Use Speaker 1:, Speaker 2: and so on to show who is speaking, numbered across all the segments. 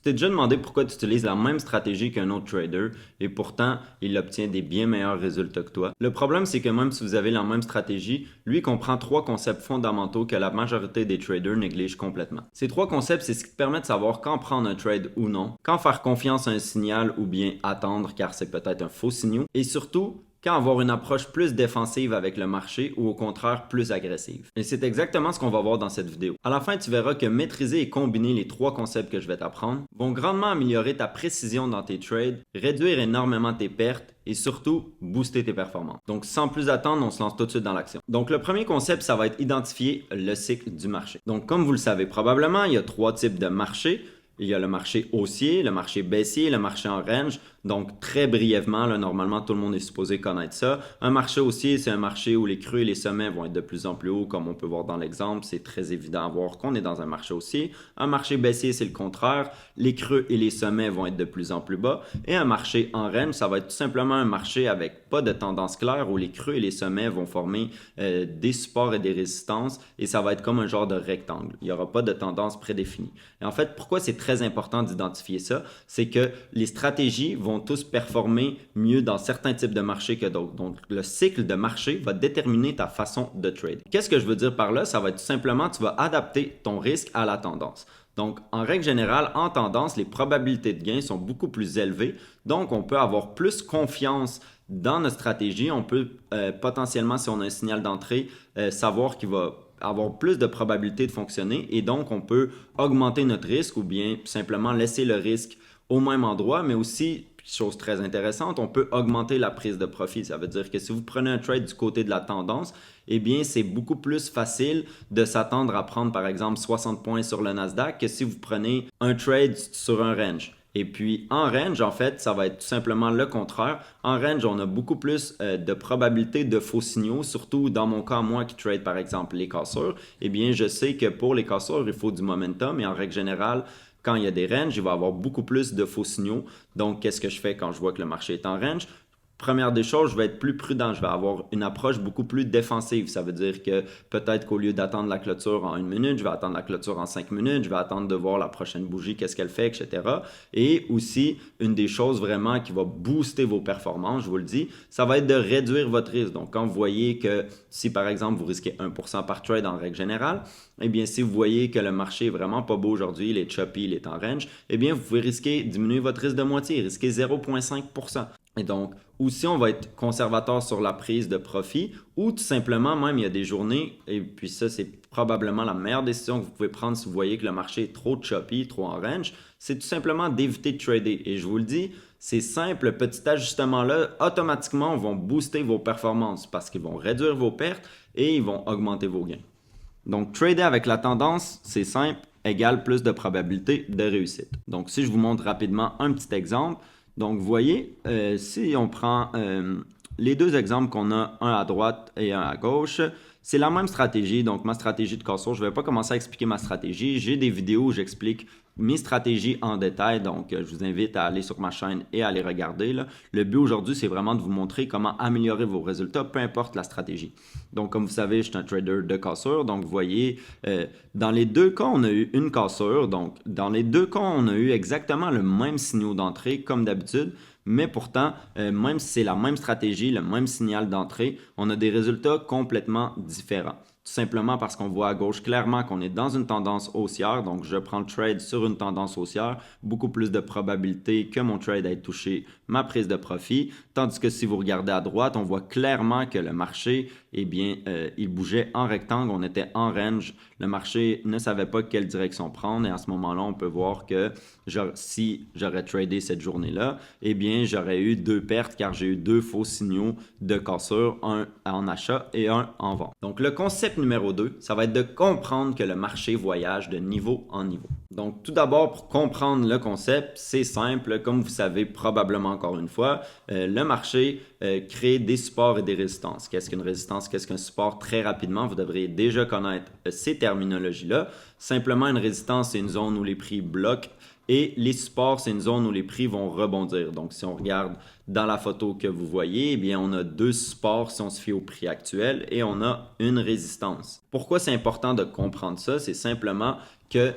Speaker 1: Tu t'es déjà demandé pourquoi tu utilises la même stratégie qu'un autre trader et pourtant il obtient des bien meilleurs résultats que toi? Le problème, c'est que même si vous avez la même stratégie, lui comprend trois concepts fondamentaux que la majorité des traders négligent complètement. Ces trois concepts, c'est ce qui te permet de savoir quand prendre un trade ou non, quand faire confiance à un signal ou bien attendre car c'est peut-être un faux signal, et surtout, quand avoir une approche plus défensive avec le marché ou au contraire plus agressive. Et c'est exactement ce qu'on va voir dans cette vidéo. À la fin, tu verras que maîtriser et combiner les trois concepts que je vais t'apprendre vont grandement améliorer ta précision dans tes trades, réduire énormément tes pertes et surtout booster tes performances. Donc sans plus attendre, on se lance tout de suite dans l'action. Donc le premier concept, ça va être identifier le cycle du marché. Donc comme vous le savez probablement, il y a trois types de marchés. Il y a le marché haussier, le marché baissier, le marché en range. Donc, très brièvement, là, normalement, tout le monde est supposé connaître ça. Un marché haussier, c'est un marché où les creux et les sommets vont être de plus en plus hauts, comme on peut voir dans l'exemple. C'est très évident à voir qu'on est dans un marché haussier. Un marché baissier, c'est le contraire. Les creux et les sommets vont être de plus en plus bas. Et un marché en range, ça va être tout simplement un marché avec pas de tendance claire où les creux et les sommets vont former des supports et des résistances et ça va être comme un genre de rectangle. Il n'y aura pas de tendance prédéfinie. Et en fait, pourquoi c'est très important d'identifier ça? C'est que les stratégies vont tous performer mieux dans certains types de marchés que d'autres. Donc, le cycle de marché va déterminer ta façon de trade. Qu'est-ce que je veux dire par là? Ça va être tout simplement, tu vas adapter ton risque à la tendance. Donc, en règle générale, en tendance, les probabilités de gain sont beaucoup plus élevées. Donc, on peut avoir plus confiance dans notre stratégie. On peut potentiellement, si on a un signal d'entrée, savoir qu'il va avoir plus de probabilités de fonctionner et donc on peut augmenter notre risque ou bien simplement laisser le risque au même endroit, mais aussi, chose très intéressante, on peut augmenter la prise de profit. Ça veut dire que si vous prenez un trade du côté de la tendance, eh bien, c'est beaucoup plus facile de s'attendre à prendre, par exemple, 60 points sur le Nasdaq que si vous prenez un trade sur un range. Et puis en range, en fait, ça va être tout simplement le contraire. En range, on a beaucoup plus de probabilité de faux signaux, surtout dans mon cas, moi qui trade par exemple les casseurs. Eh bien, je sais que pour les casseurs, il faut du momentum et en règle générale, quand il y a des ranges, il va y avoir beaucoup plus de faux signaux. Donc, qu'est-ce que je fais quand je vois que le marché est en range? Première des choses, je vais être plus prudent. Je vais avoir une approche beaucoup plus défensive. Ça veut dire que peut-être qu'au lieu d'attendre la clôture en 1 minute, je vais attendre la clôture en 5 minutes. Je vais attendre de voir la prochaine bougie, qu'est-ce qu'elle fait, etc. Et aussi, une des choses vraiment qui va booster vos performances, je vous le dis, ça va être de réduire votre risque. Donc, quand vous voyez que si par exemple vous risquez 1% par trade en règle générale, eh bien, si vous voyez que le marché est vraiment pas beau aujourd'hui, il est choppy, il est en range, eh bien, vous pouvez risquer diminuer votre risque de moitié, risquer 0,5%. Et donc, ou si on va être conservateur sur la prise de profit, ou tout simplement, même il y a des journées, et puis ça, c'est probablement la meilleure décision que vous pouvez prendre si vous voyez que le marché est trop choppy, trop en range, c'est tout simplement d'éviter de trader. Et je vous le dis, ces simples petits ajustements-là, automatiquement, vont booster vos performances parce qu'ils vont réduire vos pertes et ils vont augmenter vos gains. Donc, trader avec la tendance, c'est simple, égale plus de probabilité de réussite. Donc, si je vous montre rapidement un petit exemple, donc vous voyez, si on prend les deux exemples qu'on a, un à droite et un à gauche, c'est la même stratégie, donc ma stratégie de casseur. Je ne vais pas commencer à expliquer ma stratégie. J'ai des vidéos où j'explique mes stratégies en détail, donc je vous invite à aller sur ma chaîne et à les regarder, là. Le but aujourd'hui, c'est vraiment de vous montrer comment améliorer vos résultats, peu importe la stratégie. Donc, comme vous savez, je suis un trader de cassure, donc vous voyez, dans les deux cas, on a eu une cassure, donc dans les deux cas, on a eu exactement le même signal d'entrée comme d'habitude, mais pourtant, même si c'est la même stratégie, le même signal d'entrée, on a des résultats complètement différents. Tout simplement parce qu'on voit à gauche clairement qu'on est dans une tendance haussière, donc je prends le trade sur une tendance haussière, beaucoup plus de probabilité que mon trade ait touché ma prise de profit, tandis que si vous regardez à droite, on voit clairement que le marché, eh bien, il bougeait en rectangle, on était en range, le marché ne savait pas quelle direction prendre et à ce moment-là, on peut voir que si j'aurais tradé cette journée-là, eh bien, j'aurais eu deux pertes car j'ai eu deux faux signaux de cassure, un en achat et un en vente. Donc, le concept numéro 2, ça va être de comprendre que le marché voyage de niveau en niveau. Donc, tout d'abord, pour comprendre le concept, c'est simple. Comme vous savez probablement encore une fois, le marché crée des supports et des résistances. Qu'est-ce qu'une résistance? Qu'est-ce qu'un support? Très rapidement, vous devriez déjà connaître ces terminologies-là. Simplement, une résistance, c'est une zone où les prix bloquent. Et les supports, c'est une zone où les prix vont rebondir. Donc, si on regarde dans la photo que vous voyez, eh bien, on a deux supports si on se fie au prix actuel et on a une résistance. Pourquoi c'est important de comprendre ça? C'est simplement que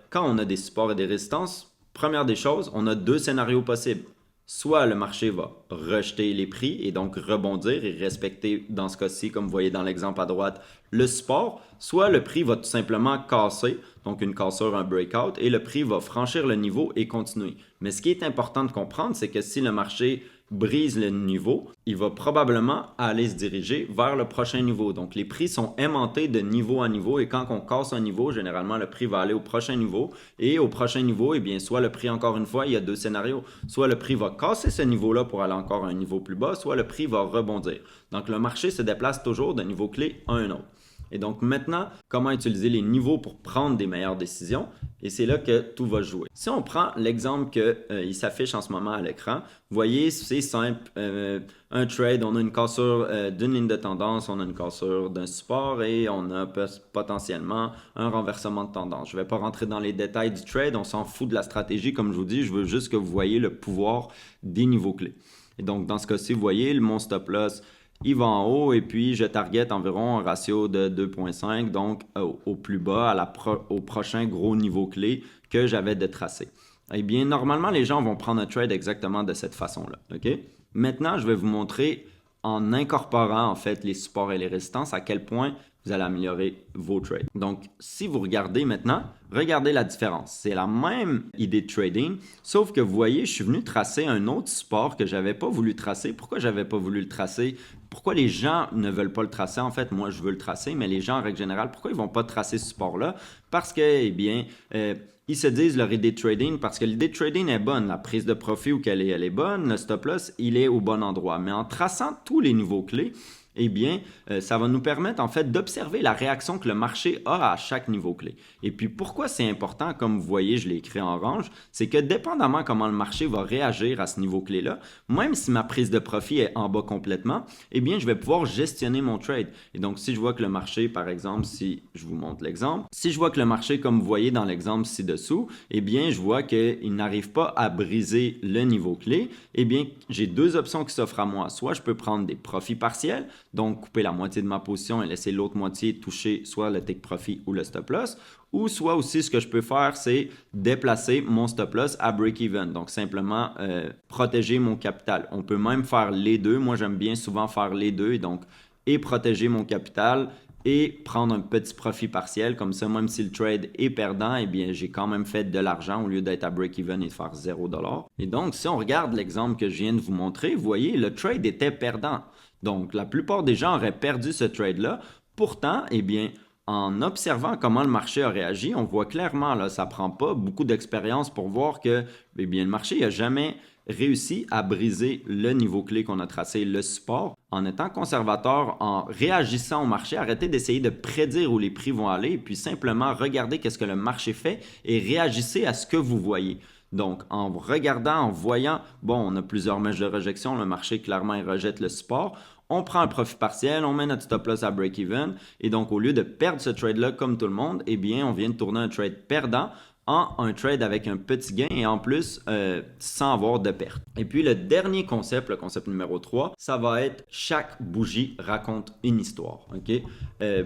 Speaker 1: quand on a des supports et des résistances, Première des choses, on a deux scénarios possibles. Soit le marché va rejeter les prix et donc rebondir et respecter, dans ce cas-ci, comme vous voyez dans l'exemple à droite, le support, soit le prix va tout simplement casser, donc une cassure, un breakout, et le prix va franchir le niveau et continuer. Mais ce qui est important de comprendre, c'est que si le marché brise le niveau, il va probablement aller se diriger vers le prochain niveau. Donc, les prix sont aimantés de niveau à niveau et quand on casse un niveau, généralement, le prix va aller au prochain niveau et au prochain niveau, eh bien, soit le prix, encore une fois, il y a deux scénarios, soit le prix va casser ce niveau-là pour aller encore à un niveau plus bas, soit le prix va rebondir. Donc, le marché se déplace toujours d'un niveau clé à un autre. Et donc maintenant, comment utiliser les niveaux pour prendre des meilleures décisions? Et c'est là que tout va jouer. Si on prend l'exemple qui s'affiche en ce moment à l'écran, vous voyez, c'est simple. Un trade, on a une cassure d'une ligne de tendance, on a une cassure d'un support et on a potentiellement un renversement de tendance. Je ne vais pas rentrer dans les détails du trade, on s'en fout de la stratégie. Comme je vous dis, je veux juste que vous voyez le pouvoir des niveaux clés. Et donc, dans ce cas-ci, vous voyez, mon stop loss, il va en haut et puis je target environ un ratio de 2,5, donc au plus bas, au prochain gros niveau clé que j'avais de tracé. Eh bien, normalement, les gens vont prendre un trade exactement de cette façon-là. OK? Maintenant, je vais vous montrer en incorporant en fait les supports et les résistances à quel point vous allez améliorer vos trades. Donc, si vous regardez maintenant, regardez la différence. C'est la même idée de trading, sauf que vous voyez, je suis venu tracer un autre support que je n'avais pas voulu tracer. Pourquoi je n'avais pas voulu le tracer? Pourquoi les gens ne veulent pas le tracer? En fait, moi, je veux le tracer, mais les gens, en règle générale, pourquoi ils ne vont pas tracer ce support-là? Parce que, eh bien, ils se disent leur idée de trading parce que l'idée de trading est bonne. La prise de profit où elle est bonne. Le stop loss, il est au bon endroit. Mais en traçant tous les niveaux clés, eh bien, ça va nous permettre en fait d'observer la réaction que le marché a à chaque niveau clé. Et puis, pourquoi c'est important, comme vous voyez, je l'ai écrit en orange, c'est que dépendamment comment le marché va réagir à ce niveau clé-là, même si ma prise de profit est en bas complètement, eh bien, je vais pouvoir gestionner mon trade. Et donc, si je vois que le marché, par exemple, si je vous montre l'exemple, si je vois que le marché, comme vous voyez dans l'exemple ci-dessous, eh bien, je vois qu'il n'arrive pas à briser le niveau clé, eh bien, j'ai deux options qui s'offrent à moi. Soit je peux prendre des profits partiels, donc couper la moitié de ma position et laisser l'autre moitié toucher soit le take profit ou le stop loss, ou soit aussi ce que je peux faire, c'est déplacer mon stop loss à break-even, donc simplement protéger mon capital. On peut même faire les deux, moi j'aime bien souvent faire les deux, et protéger mon capital et prendre un petit profit partiel, comme ça même si le trade est perdant, eh bien j'ai quand même fait de l'argent au lieu d'être à break-even et de faire 0$. Et donc si on regarde l'exemple que je viens de vous montrer, vous voyez, le trade était perdant. Donc, la plupart des gens auraient perdu ce trade-là. Pourtant, eh bien, en observant comment le marché a réagi, on voit clairement, là, ça ne prend pas beaucoup d'expérience pour voir que eh bien, le marché n'a jamais réussi à briser le niveau clé qu'on a tracé, le support. En étant conservateur, en réagissant au marché, arrêtez d'essayer de prédire où les prix vont aller, puis simplement regardez qu'est-ce que le marché fait et réagissez à ce que vous voyez. Donc, en regardant, en voyant, bon, on a plusieurs mèches de rejection, le marché clairement il rejette le support, on prend un profit partiel, on met notre stop loss à break-even et donc au lieu de perdre ce trade-là comme tout le monde, eh bien, on vient de tourner un trade perdant en un trade avec un petit gain et en plus sans avoir de perte. Et puis le dernier concept, le concept numéro 3, ça va être chaque bougie raconte une histoire. Okay?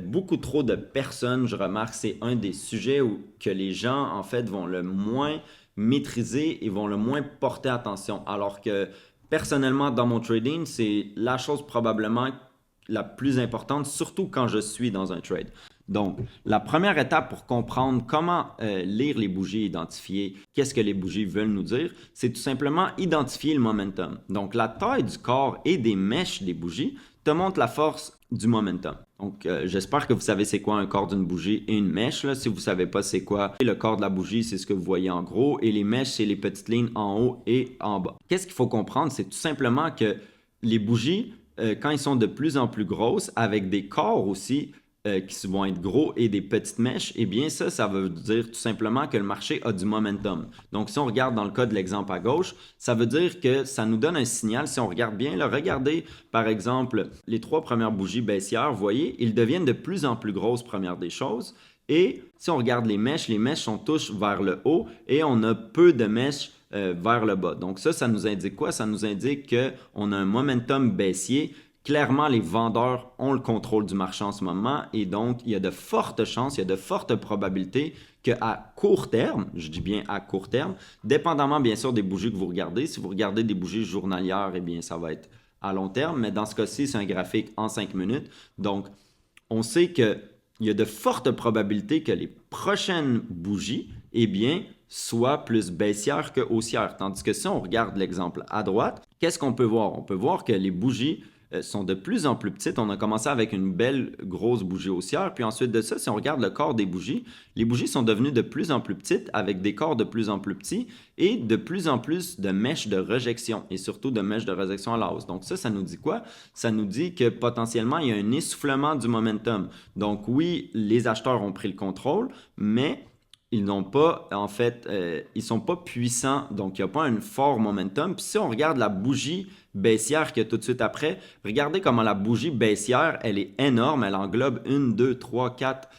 Speaker 1: Beaucoup trop de personnes, je remarque, c'est un des sujets que les gens en fait vont le moins maîtriser et vont le moins porter attention. Alors que personnellement, dans mon trading, c'est la chose probablement la plus importante, surtout quand je suis dans un trade. Donc, la première étape pour comprendre comment lire les bougies, identifier qu'est-ce que les bougies veulent nous dire, c'est tout simplement identifier le momentum. Donc, la taille du corps et des mèches des bougies te montre la force du momentum. Donc, j'espère que vous savez c'est quoi un corps d'une bougie et une mèche. Là. Si vous ne savez pas c'est quoi, le corps de la bougie, c'est ce que vous voyez en gros et les mèches, c'est les petites lignes en haut et en bas. Qu'est-ce qu'il faut comprendre? C'est tout simplement que les bougies, quand ils sont de plus en plus grosses, avec des corps aussi qui vont être gros et des petites mèches, eh bien ça veut dire tout simplement que le marché a du momentum. Donc si on regarde dans le cas de l'exemple à gauche, ça veut dire que ça nous donne un signal. Si on regarde bien, là, regardez par exemple les 3 premières bougies baissières, vous voyez, ils deviennent de plus en plus grosses, première des choses. Et si on regarde les mèches sont tous vers le haut et on a peu de mèches vers le bas. Donc ça nous indique quoi? Ça nous indique qu'on a un momentum baissier Clairement, les vendeurs ont le contrôle du marché en ce moment et donc il y a de fortes chances, il y a de fortes probabilités qu'à court terme, je dis bien à court terme, dépendamment bien sûr des bougies que vous regardez, si vous regardez des bougies journalières, eh bien ça va être à long terme, mais dans ce cas-ci, c'est un graphique en 5 minutes. Donc, on sait qu'il y a de fortes probabilités que les prochaines bougies, eh bien, soient plus baissières que haussières. Tandis que si on regarde l'exemple à droite, qu'est-ce qu'on peut voir? On peut voir que les bougies sont de plus en plus petites. On a commencé avec une belle grosse bougie haussière, puis ensuite de ça, si on regarde le corps des bougies, les bougies sont devenues de plus en plus petites avec des corps de plus en plus petits et de plus en plus de mèches de rejection et surtout de mèches de rejection à la hausse. Donc ça nous dit quoi? Ça nous dit que potentiellement, il y a un essoufflement du momentum. Donc oui, les acheteurs ont pris le contrôle, mais ils n'ont pas, en fait, ils sont pas puissants, donc il n'y a pas un fort momentum. Puis si on regarde la bougie baissière qu'il y a tout de suite après, regardez comment la bougie baissière, elle est énorme, elle englobe une, deux, trois, quatre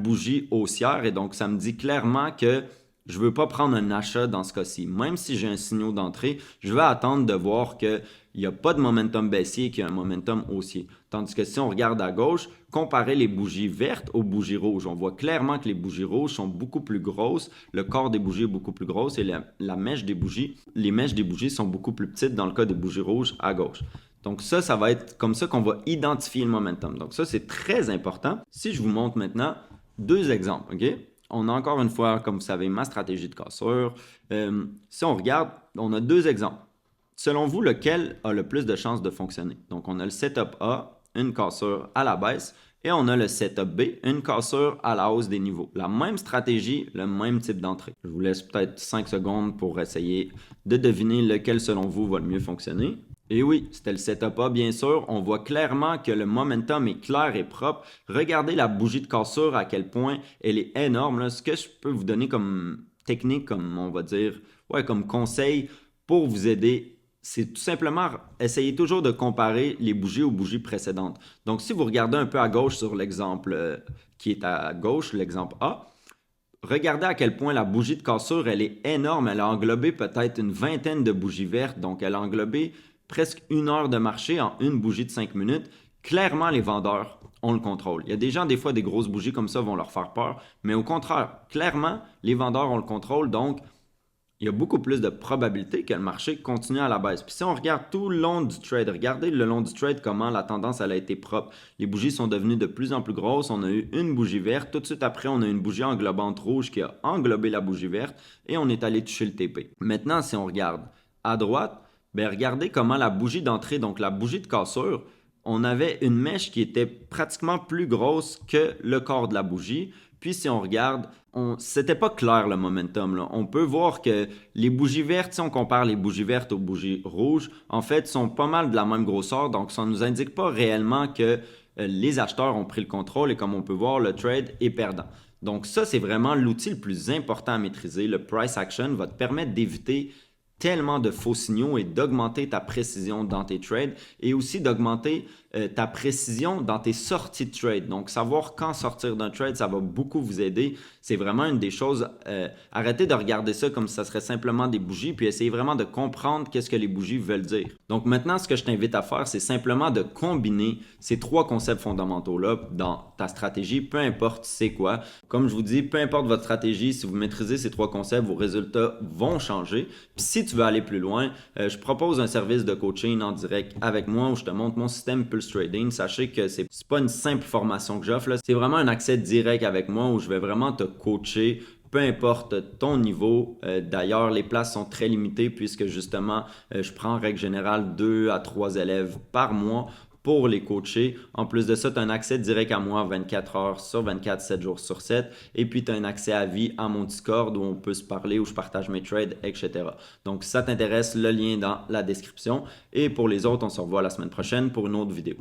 Speaker 1: bougies haussières, et donc ça me dit clairement que je ne veux pas prendre un achat dans ce cas-ci. Même si j'ai un signal d'entrée, je vais attendre de voir qu'il n'y a pas de momentum baissier et qu'il y a un momentum haussier. Tandis que si on regarde à gauche, comparer les bougies vertes aux bougies rouges, on voit clairement que les bougies rouges sont beaucoup plus grosses, le corps des bougies est beaucoup plus gros et la mèche des bougies, les mèches des bougies sont beaucoup plus petites dans le cas des bougies rouges à gauche. Donc ça va être comme ça qu'on va identifier le momentum. Donc ça, c'est très important. Si je vous montre maintenant deux exemples, OK? On a encore une fois, comme vous savez, ma stratégie de cassure. Si on regarde, on a deux exemples. Selon vous, lequel a le plus de chances de fonctionner? Donc, on a le setup A, une cassure à la baisse, et on a le setup B, une cassure à la hausse des niveaux. La même stratégie, le même type d'entrée. Je vous laisse peut-être 5 secondes pour essayer de deviner lequel, selon vous, va le mieux fonctionner. Et oui, c'était le setup A, bien sûr. On voit clairement que le momentum est clair et propre. Regardez la bougie de cassure, à quel point elle est énorme. Là. Ce que je peux vous donner comme technique, comme on va dire, comme conseil pour vous aider, c'est tout simplement essayer toujours de comparer les bougies aux bougies précédentes. Donc, si vous regardez un peu à gauche sur l'exemple qui est à gauche, l'exemple A, regardez à quel point la bougie de cassure, elle est énorme. Elle a englobé peut-être une vingtaine de bougies vertes. Donc, elle a englobé presque 1 heure de marché en une bougie de 5 minutes. Clairement, les vendeurs ont le contrôle. Il y a des gens, des fois, des grosses bougies comme ça vont leur faire peur. Mais au contraire, clairement, les vendeurs ont le contrôle. Donc, il y a beaucoup plus de probabilités que le marché continue à la baisse. Puis si on regarde tout le long du trade, regardez le long du trade comment la tendance elle a été propre. Les bougies sont devenues de plus en plus grosses. On a eu une bougie verte. Tout de suite après, on a une bougie englobante rouge qui a englobé la bougie verte et on est allé toucher le TP. Maintenant, si on regarde à droite, bien, regardez comment la bougie d'entrée, donc la bougie de cassure, on avait une mèche qui était pratiquement plus grosse que le corps de la bougie. Puis si on regarde, c'était pas clair le momentum. Là. On peut voir que les bougies vertes, si on compare les bougies vertes aux bougies rouges, en fait, sont pas mal de la même grosseur. Donc ça ne nous indique pas réellement que les acheteurs ont pris le contrôle et comme on peut voir, le trade est perdant. Donc ça, c'est vraiment l'outil le plus important à maîtriser. Le price action va te permettre d'éviter tellement de faux signaux et d'augmenter ta précision dans tes trades et aussi d'augmenter ta précision dans tes sorties de trade. Donc, savoir quand sortir d'un trade, ça va beaucoup vous aider. C'est vraiment une des choses. Arrêtez de regarder ça comme si ça serait simplement des bougies, puis essayez vraiment de comprendre qu'est-ce que les bougies veulent dire. Donc, maintenant, ce que je t'invite à faire, c'est simplement de combiner ces 3 concepts fondamentaux-là dans ta stratégie, peu importe c'est quoi. Comme je vous dis, peu importe votre stratégie, si vous maîtrisez ces 3 concepts, vos résultats vont changer. Puis si tu veux aller plus loin, je propose un service de coaching en direct avec moi où je te montre mon système Pulse Trading. Sachez que c'est pas une simple formation que j'offre, c'est vraiment un accès direct avec moi où je vais vraiment te coacher peu importe ton niveau. D'ailleurs, les places sont très limitées puisque justement, je prends en règle générale 2 à 3 élèves par mois pour les coacher. En plus de ça, tu as un accès direct à moi 24 heures sur 24, 7 jours sur 7. Et puis, tu as un accès à vie à mon Discord où on peut se parler, où je partage mes trades, etc. Donc, si ça t'intéresse, le lien est dans la description. Et pour les autres, on se revoit la semaine prochaine pour une autre vidéo.